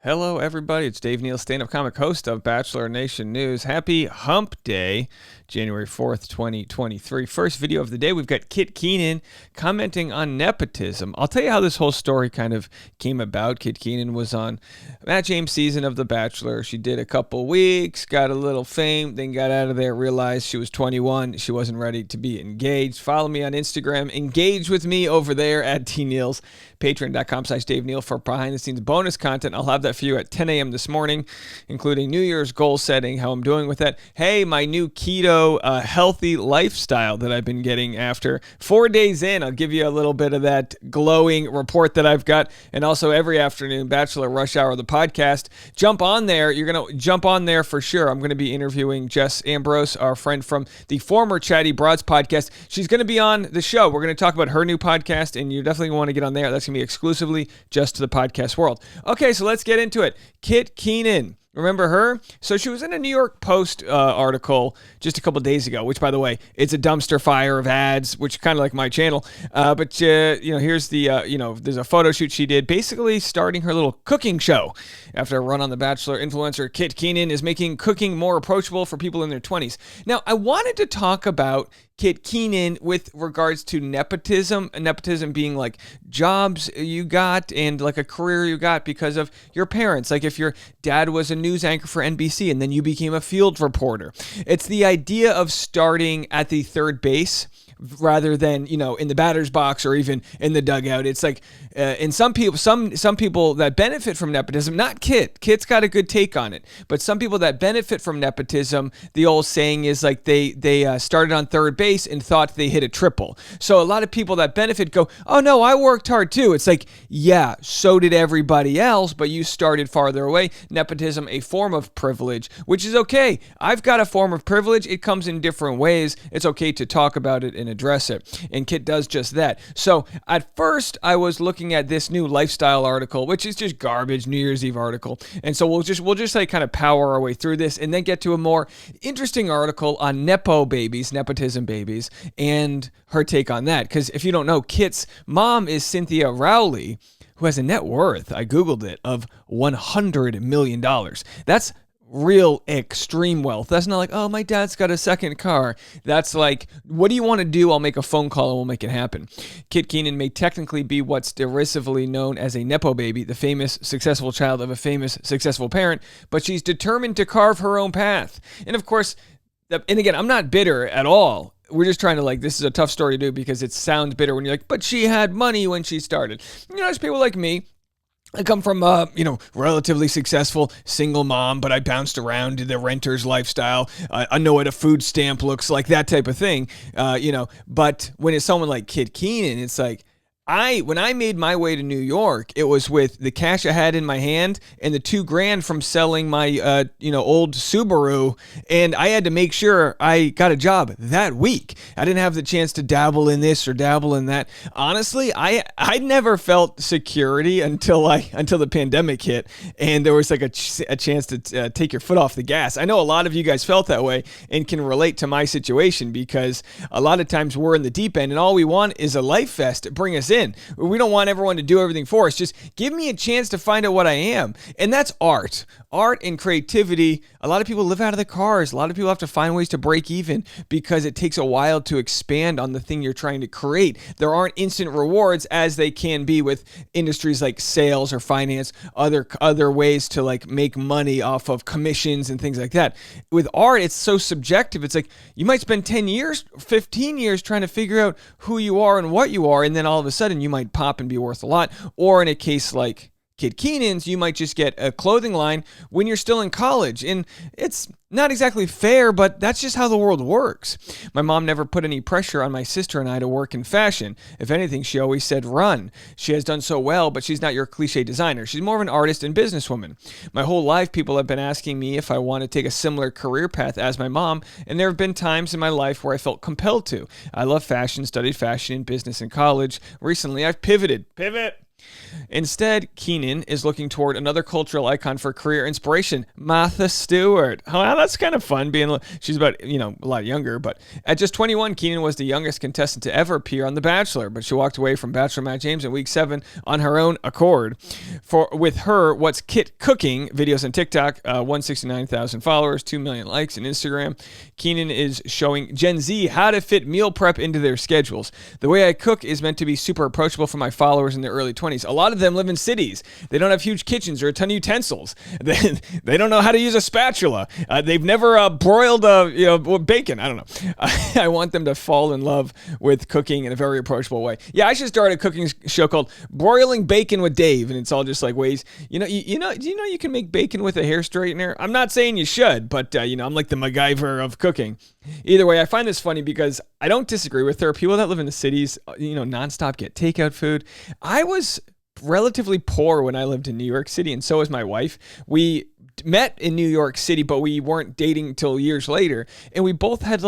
Hello, everybody. It's Dave Neal, stand-up comic host of Bachelor Nation News. Happy Hump Day, January 4th, 2023. First video of the day, we've got Keenan commenting on nepotism. I'll tell you how this whole story kind of came about. Keenan was on Matt James' season of The Bachelor. She did a couple weeks, got a little fame, then got out of there, realized she was 21. She wasn't ready to be engaged. Follow me on Instagram. Engage with me over there at tneals. Patreon.com/Dave Neal for behind-the-scenes bonus content. I'll have that for you at 10 a.m. this morning, including New Year's goal setting, how I'm doing with that. Hey, my new keto healthy lifestyle that I've been getting after. 4 days in, I'll give you a little bit of that glowing report that I've got. And also every afternoon, Bachelor Rush Hour, the podcast. Jump on there. You're going to jump on there for sure. I'm going to be interviewing Jess Ambrose, our friend from the former Chatty Broads podcast. She's going to be on the show. We're going to talk about her new podcast, and you definitely want to get on there. That's going to be exclusively just to the podcast world. Okay, so let's get into it. Keenan. Remember her? So she was in a New York Post article just a couple days ago, which, by the way, it's a dumpster fire of ads, which kind of like my channel. But here's the, there's a photo shoot she did, basically starting her little cooking show. After a run on The Bachelor, influencer Keenan is making cooking more approachable for people in their 20s. Now, I wanted to talk about Keenan with regards to nepotism being like jobs you got and like a career you got because of your parents. Like if your dad was a news anchor for NBC and then you became a field reporter. It's the idea of starting at the third base rather than, in the batter's box or even in the dugout. It's like, and some people that benefit from nepotism, not Kit. Kit's got a good take on it, but some people that benefit from nepotism, the old saying is like they started on third base and thought they hit a triple. So a lot of people that benefit go, oh no, I worked hard too. It's like, yeah, so did everybody else, but you started farther away. Nepotism, a form of privilege, which is okay. I've got a form of privilege. It comes in different ways. It's okay to talk about it and address it. And Kit does just that. So at first I was looking at this new lifestyle article, which is just garbage, New Year's Eve article. And so we'll just like kind of power our way through this and then get to a more interesting article on nepotism babies, and her take on that. Because if you don't know, Kit's mom is Cynthia Rowley, who has a net worth, I Googled it, of $100 million. That's real extreme wealth. That's not like, oh, my dad's got a second car. That's like, what do you want to do? I'll make a phone call and we'll make it happen. Keenan may technically be what's derisively known as a Nepo baby, the famous successful child of a famous successful parent, but she's determined to carve her own path. And of course, and again, I'm not bitter at all. We're just trying to this is a tough story to do because it sounds bitter when you're like, but she had money when she started. There's people like me. I come from relatively successful single mom, but I bounced around to the renter's lifestyle. I know what a food stamp looks like, that type of thing, But when it's someone like Keenan, it's like, when I made my way to New York, it was with the cash I had in my hand and the $2,000 from selling my, old Subaru. And I had to make sure I got a job that week. I didn't have the chance to dabble in this or dabble in that. Honestly, I never felt security until the pandemic hit, and there was like a chance to take your foot off the gas. I know a lot of you guys felt that way and can relate to my situation because a lot of times we're in the deep end and all we want is a life vest to bring us in. We don't want everyone to do everything for us. Just give me a chance to find out what I am. And that's art. Art and creativity. A lot of people live out of the cars. A lot of people have to find ways to break even because it takes a while to expand on the thing you're trying to create. There aren't instant rewards as they can be with industries like sales or finance, other ways to make money off of commissions and things like that. With art, it's so subjective. It's like you might spend 10 years, 15 years trying to figure out who you are and what you are, and then all of a sudden you might pop and be worth a lot. Or in a case like Keenan's, you might just get a clothing line when you're still in college. And it's not exactly fair, but that's just how the world works. My mom never put any pressure on my sister and I to work in fashion. If anything, she always said, run. She has done so well, but she's not your cliche designer. She's more of an artist and businesswoman. My whole life, people have been asking me if I want to take a similar career path as my mom, and there have been times in my life where I felt compelled to. I love fashion, studied fashion and business in college. Recently, I've pivoted. Instead, Keenan is looking toward another cultural icon for career inspiration, Martha Stewart. Oh, well, that's kind of fun. She's about, a lot younger, but at just 21, Keenan was the youngest contestant to ever appear on The Bachelor, but she walked away from Bachelor Matt James in week 7 on her own accord. With her What's Kit Cooking videos on TikTok, 169,000 followers, 2 million likes on Instagram, Keenan is showing Gen Z how to fit meal prep into their schedules. The way I cook is meant to be super approachable for my followers in their early 20s. A lot of them live in cities. They don't have huge kitchens or a ton of utensils. They don't know how to use a spatula. They've never broiled bacon. I don't know. I want them to fall in love with cooking in a very approachable way. Yeah, I should start a cooking show called Broiling Bacon with Dave, and it's all just like ways. Do you know you can make bacon with a hair straightener? I'm not saying you should, but I'm like the MacGyver of cooking. Either way, I find this funny because I don't disagree with her. People that live in the cities, nonstop get takeout food. I was relatively poor when I lived in New York City, and so was my wife. We met in New York City, but we weren't dating until years later, and we both had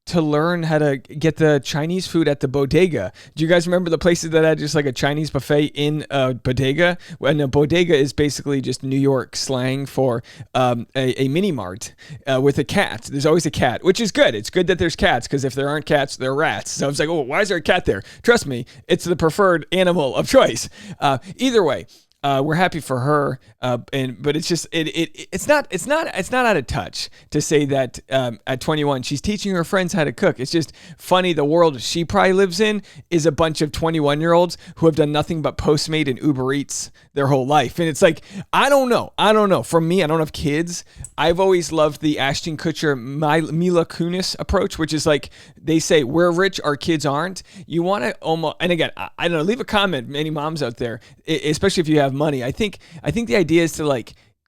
to learn how to get the Chinese food at the bodega. Do you guys remember the places that had just like a Chinese buffet in a bodega? And a bodega is basically just New York slang for a mini mart with a cat. There's always a cat, which is good. It's good that there's cats, because if there aren't cats, there are rats. So I was like, oh, why is there a cat there? Trust me, it's the preferred animal of choice. Either way. We're happy for her, but it's just it's not out of touch to say that at 21 she's teaching her friends how to cook. It's just funny. The world she probably lives in is a bunch of 21-year-olds who have done nothing but Postmate and Uber Eats their whole life, and it's like I don't know. For me, I don't have kids. I've always loved the Ashton Kutcher, Mila Kunis approach, which is like they say we're rich, our kids aren't. You want to almost, and again, I don't know. Leave a comment, any moms out there, especially if you have money. I think the idea is to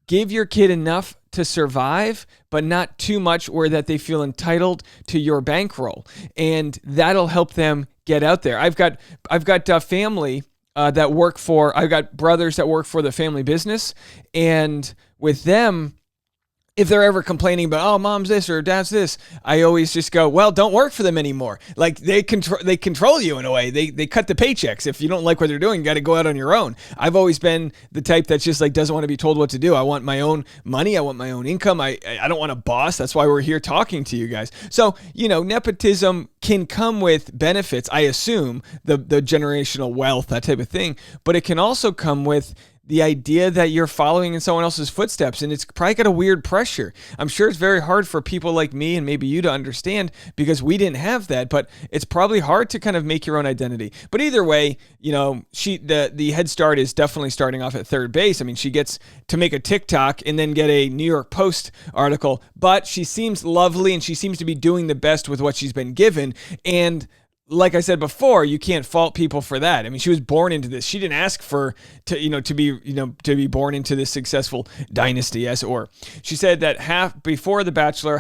give your kid enough to survive, but not too much where that they feel entitled to your bankroll, and that'll help them get out there. I've got family that work for. I've got brothers that work for the family business, and with them, if they're ever complaining about, oh, mom's this or dad's this, I always just go, well, don't work for them anymore. Like they control you in a way. They cut the paychecks. If you don't like what they're doing, you got to go out on your own. I've always been the type that's just doesn't want to be told what to do. I want my own money. I want my own income. I don't want a boss. That's why we're here talking to you guys. So, nepotism can come with benefits, I assume, the generational wealth, that type of thing, but it can also come with the idea that you're following in someone else's footsteps, and it's probably got a weird pressure. I'm sure it's very hard for people like me and maybe you to understand because we didn't have that, but it's probably hard to kind of make your own identity. But either way, the head start is definitely starting off at third base. I mean, she gets to make a TikTok and then get a New York Post article, but she seems lovely and she seems to be doing the best with what she's been given. And like I said before, you can't fault people for that. I mean, she was born into this. She didn't ask to be born into this successful dynasty, as it were. She said that before The Bachelor,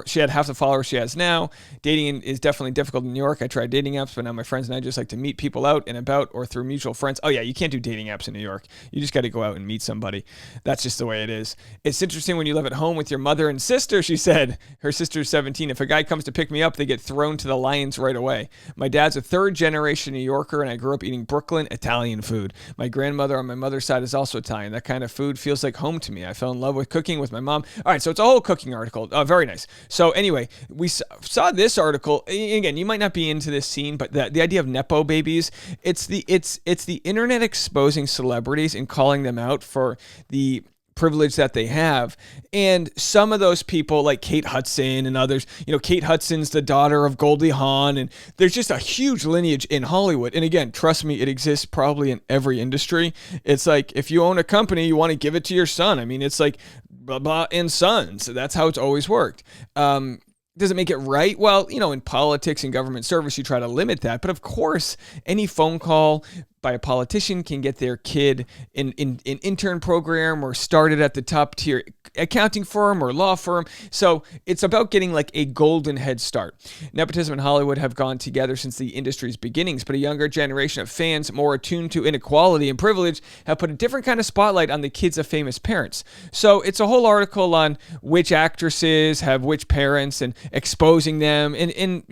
she had half the followers she has now. Dating is definitely difficult in New York. I tried dating apps, but now my friends and I just like to meet people out and about or through mutual friends. Oh yeah, you can't do dating apps in New York. You just got to go out and meet somebody. That's just the way it is. It's interesting when you live at home with your mother and sister, she said. Her sister's 17. If a guy comes to pick me up, they get thrown to the lions right away. My dad's a third-generation New Yorker, and I grew up eating Brooklyn Italian food. My grandmother on my mother's side is also Italian. That kind of food feels like home to me. I fell in love with cooking with my mom. All right, so it's a whole cooking article. Very nice. So anyway, we saw this article. Again, you might not be into this scene, but the idea of Nepo babies, it's the internet exposing celebrities and calling them out for the privilege that they have. And some of those people like Kate Hudson and others, Kate Hudson's the daughter of Goldie Hawn, and there's just a huge lineage in Hollywood. And again, trust me, it exists probably in every industry. It's like if you own a company, you want to give it to your son. I mean, it's like blah, blah, and sons. That's how it's always worked. Does it make it right? Well, in politics and government service, you try to limit that. But of course, any phone call by a politician can get their kid in an intern program or started at the top tier accounting firm or law firm. So it's about getting like a golden head start. Nepotism and Hollywood have gone together since the industry's beginnings, but a younger generation of fans more attuned to inequality and privilege have put a different kind of spotlight on the kids of famous parents. So it's a whole article on which actresses have which parents and exposing them. And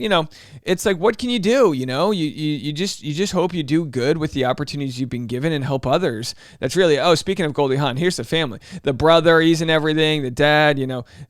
it's like, what can you do? You just hope you do good with the the opportunities you've been given and help others. That's really, speaking of Goldie Hawn, here's the family. The brother, he's in everything. The dad,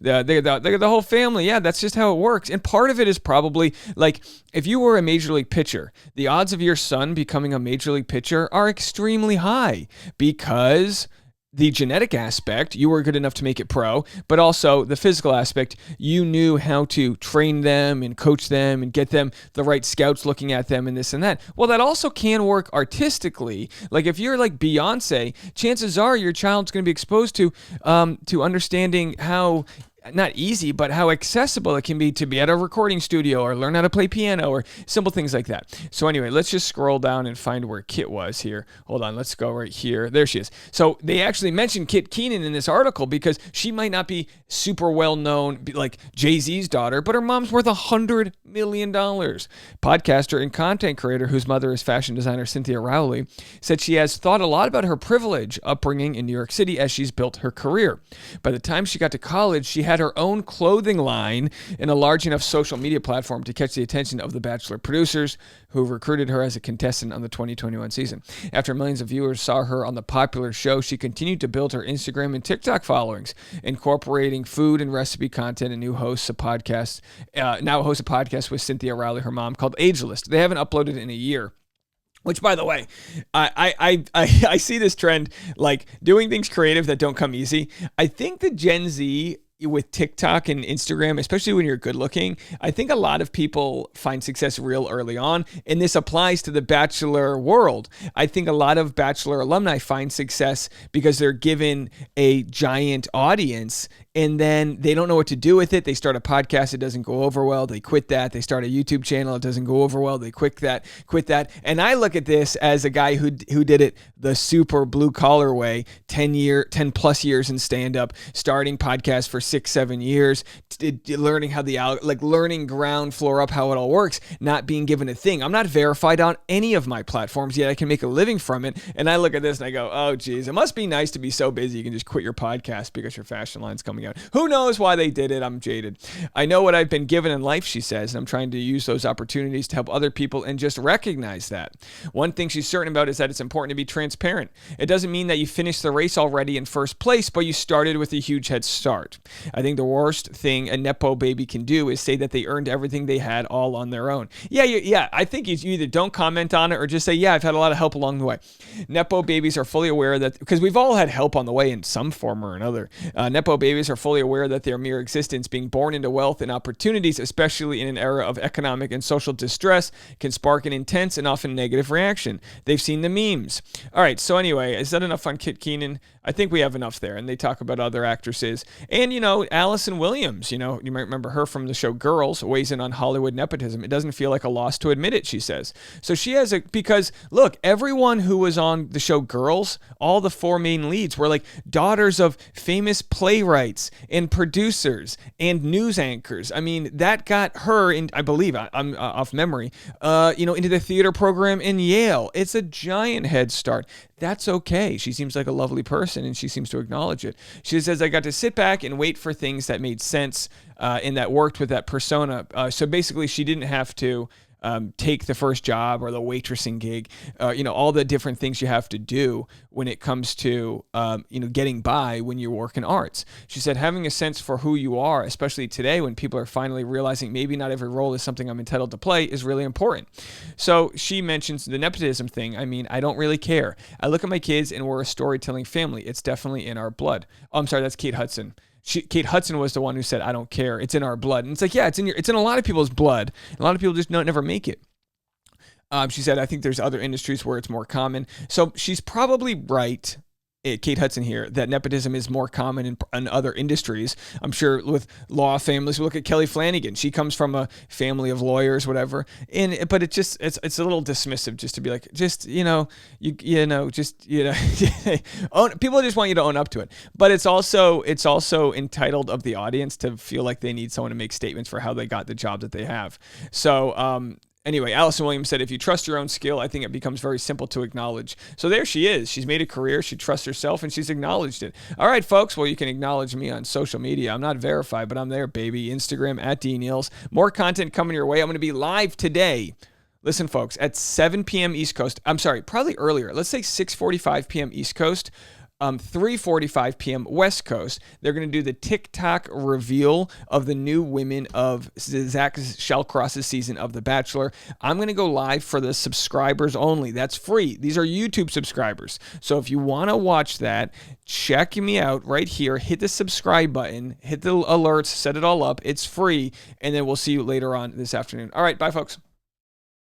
the whole family. Yeah, that's just how it works. And part of it is probably like, if you were a major league pitcher, the odds of your son becoming a major league pitcher are extremely high because the genetic aspect, you were good enough to make it pro, but also the physical aspect, you knew how to train them and coach them and get them the right scouts looking at them and this and that. Well, that also can work artistically. Like if you're like Beyonce, chances are your child's going to be exposed to understanding how, not easy, but how accessible it can be to be at a recording studio or learn how to play piano or simple things like that. So anyway, let's just scroll down and find where Kit was here. Hold on, let's go right here. There she is. So they actually mentioned Kit Keenan in this article because she might not be super well known like Jay-Z's daughter, but her mom's worth $100 million. Podcaster and content creator whose mother is fashion designer Cynthia Rowley said she has thought a lot about her privileged upbringing in New York City as she's built her career. By the time she got to college, she had her own clothing line and a large enough social media platform to catch the attention of the Bachelor producers who recruited her as a contestant on the 2021 season. After millions of viewers saw her on the popular show, she continued to build her Instagram and TikTok followings, incorporating food and recipe content, and now hosts a podcast with Cynthia Rowley, her mom, called Ageless. They haven't uploaded in a year. Which, by the way, I see this trend, like doing things creative that don't come easy. I think the Gen Z with TikTok and Instagram, especially when you're good looking, I think a lot of people find success real early on. And this applies to the Bachelor world. I think a lot of Bachelor alumni find success because they're given a giant audience and then they don't know what to do with it. They start a podcast, it doesn't go over well, they quit that. They start a YouTube channel, it doesn't go over well, they quit that. And I look at this as a guy who did it the super blue collar way, 10 plus years in stand-up, starting podcasts for 6-7 years, learning how learning ground floor up how it all works, not being given a thing. I'm not verified on any of my platforms yet. I can make a living from it. And I look at this and I go, oh geez, it must be nice to be so busy you can just quit your podcast because your fashion line's coming out. Who knows why they did it? I'm jaded. I know what I've been given in life, she says, and I'm trying to use those opportunities to help other people and just recognize that. One thing she's certain about is that it's important to be transparent. It doesn't mean that you finished the race already in first place, but you started with a huge head start. I think the worst thing a Nepo baby can do is say that they earned everything they had all on their own. Yeah. I think you either don't comment on it or just say, yeah, I've had a lot of help along the way. Nepo babies are fully aware that, because we've all had help on the way in some form or another. Nepo babies are fully aware that their mere existence, being born into wealth and opportunities, especially in an era of economic and social distress, can spark an intense and often negative reaction. They've seen the memes. All right, so anyway, is that enough on Kit Keenan? I think we have enough there. And they talk about other actresses. And, Allison Williams, you might remember her from the show Girls, weighs in on Hollywood nepotism. It doesn't feel like a loss to admit it, she says. So she has because look, everyone who was on the show Girls, all the four main leads were like daughters of famous playwrights and producers and news anchors. I mean, that got her in, I believe, I'm off memory, into the theater program in Yale. It's a giant head start. That's okay. She seems like a lovely person and she seems to acknowledge it. She says, I got to sit back and wait for things that made sense and that worked with that persona. So basically she didn't have to take the first job or the waitressing gig, all the different things you have to do when it comes to, getting by when you work in arts. She said, having a sense for who you are, especially today when people are finally realizing maybe not every role is something I'm entitled to play, is really important. So she mentions the nepotism thing. I mean, I don't really care. I look at my kids and we're a storytelling family. It's definitely in our blood. Oh, I'm sorry, that's Kate Hudson. Kate Hudson was the one who said, I don't care. It's in our blood. And it's like, yeah, it's in a lot of people's blood. A lot of people just never make it. She said, I think there's other industries where it's more common. So she's probably right, Kate Hudson here, that nepotism is more common in other industries. I'm sure with law families, we look at Kelly Flanagan. She comes from a family of lawyers, whatever. But it's a little dismissive just to be like, people just want you to own up to it. But it's also entitled of the audience to feel like they need someone to make statements for how they got the job that they have. So, anyway, Allison Williams said, if you trust your own skill, I think it becomes very simple to acknowledge. So there she is. She's made a career. She trusts herself, and she's acknowledged it. All right, folks. Well, you can acknowledge me on social media. I'm not verified, but I'm there, baby. Instagram, @DNeals. More content coming your way. I'm going to be live today. Listen, folks, at 7 p.m. East Coast, I'm sorry, probably earlier, let's say 6:45 p.m. East Coast, 3:45 p.m. West Coast, they're going to do the TikTok reveal of the new women of Zach Shallcross's season of The Bachelor. I'm going to go live for the subscribers only. That's free. These are YouTube subscribers. So if you want to watch that, check me out right here. Hit the subscribe button, hit the alerts, set it all up. It's free, and then we'll see you later on this afternoon. All right, bye, folks.